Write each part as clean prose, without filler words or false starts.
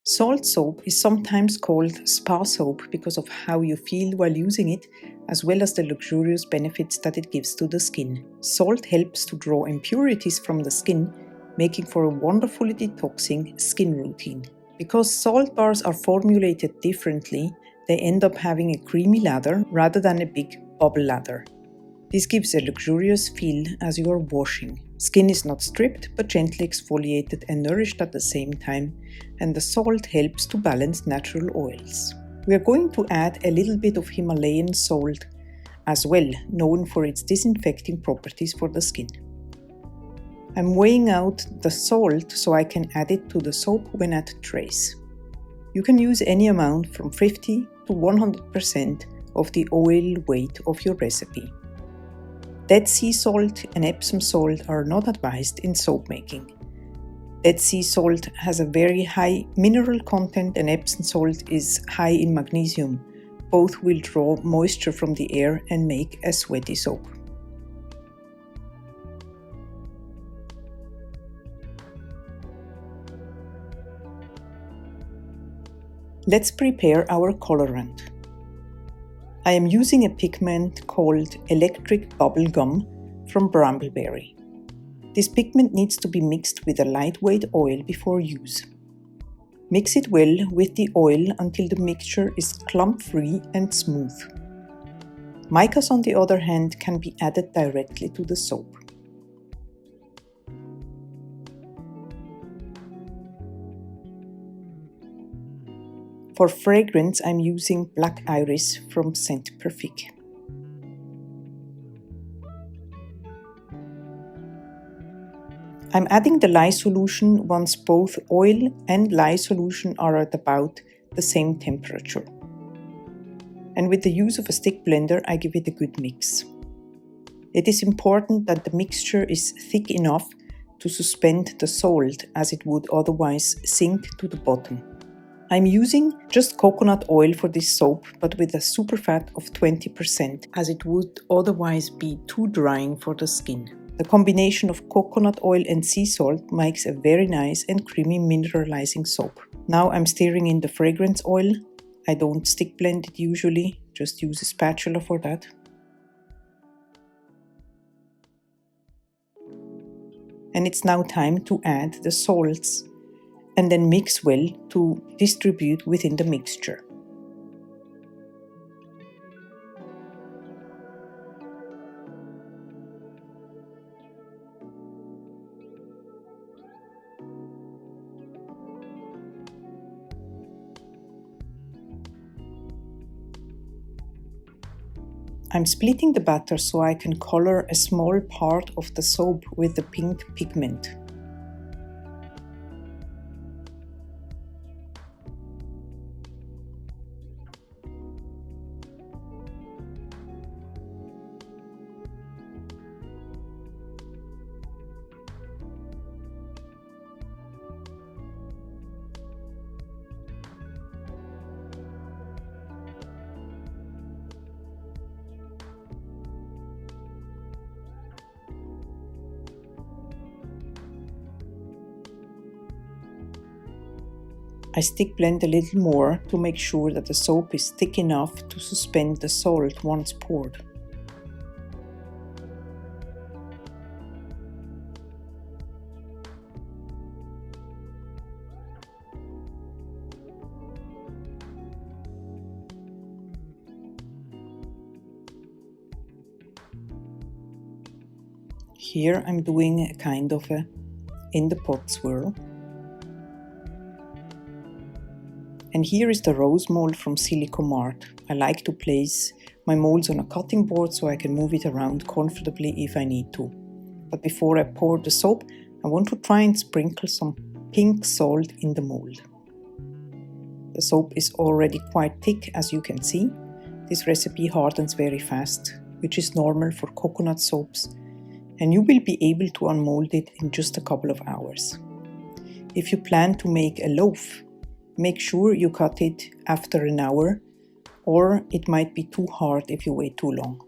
Salt soap is sometimes called spa soap because of how you feel while using it, as well as the luxurious benefits that it gives to the skin. Salt helps to draw impurities from the skin, making for a wonderfully detoxing skin routine. Because salt bars are formulated differently, they end up having a creamy lather rather than a big bubble lather. This gives a luxurious feel as you are washing. Skin is not stripped but gently exfoliated and nourished at the same time, and the salt helps to balance natural oils. We are going to add a little bit of Himalayan salt as well, known for its disinfecting properties for the skin. I'm weighing out the salt so I can add it to the soap when at trace. You can use any amount from 50 to 100% of the oil weight of your recipe. Dead sea salt and Epsom salt are not advised in soap making. Dead sea salt has a very high mineral content and Epsom salt is high in magnesium. Both will draw moisture from the air and make a sweaty soap. Let's prepare our colorant. I am using a pigment called Electric Bubble Gum from Brambleberry. This pigment needs to be mixed with a lightweight oil before use. Mix it well with the oil until the mixture is clump-free and smooth. Micas, on the other hand, can be added directly to the soap. For fragrance, I'm using Black Iris from Scent Perfect. I'm adding the lye solution once both oil and lye solution are at about the same temperature. And with the use of a stick blender, I give it a good mix. It is important that the mixture is thick enough to suspend the salt, as it would otherwise sink to the bottom. I'm using just coconut oil for this soap, but with a superfat of 20%, as it would otherwise be too drying for the skin. The combination of coconut oil and sea salt makes a very nice and creamy mineralizing soap. Now I'm stirring in the fragrance oil. I don't stick blend it usually, just use a spatula for that. And it's now time to add the salts and then mix well to distribute within the mixture. I'm splitting the batter so I can color a small part of the soap with the pink pigment. I stick blend a little more to make sure that the soap is thick enough to suspend the salt once poured. Here I'm doing a kind of a in the pot swirl. And here is the rose mold from Silicomart. I like to place my molds on a cutting board so I can move it around comfortably if I need to. But before I pour the soap, I want to try and sprinkle some pink salt in the mold. The soap is already quite thick, as you can see. This recipe hardens very fast, which is normal for coconut soaps, and you will be able to unmold it in just a couple of hours. If you plan to make a loaf, make sure you cut it after an hour, or it might be too hard if you wait too long.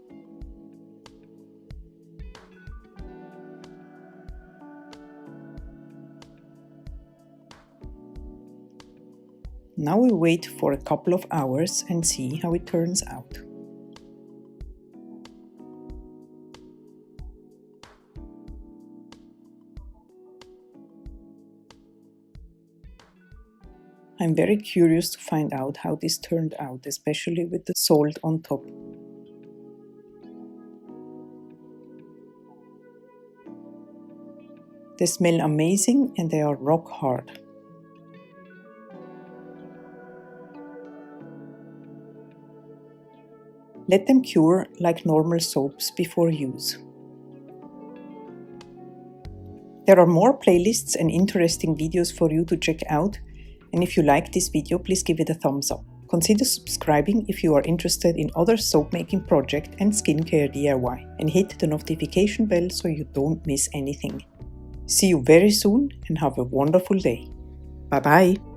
Now we wait for a couple of hours and see how it turns out. I'm very curious to find out how this turned out, especially with the salt on top. They smell amazing and they are rock hard. Let them cure like normal soaps before use. There are more playlists and interesting videos for you to check out, and if you like this video, please give it a thumbs up. Consider subscribing if you are interested in other soap making project and skincare DIY, and hit the notification bell so you don't miss anything. See you very soon and have a wonderful day. Bye bye!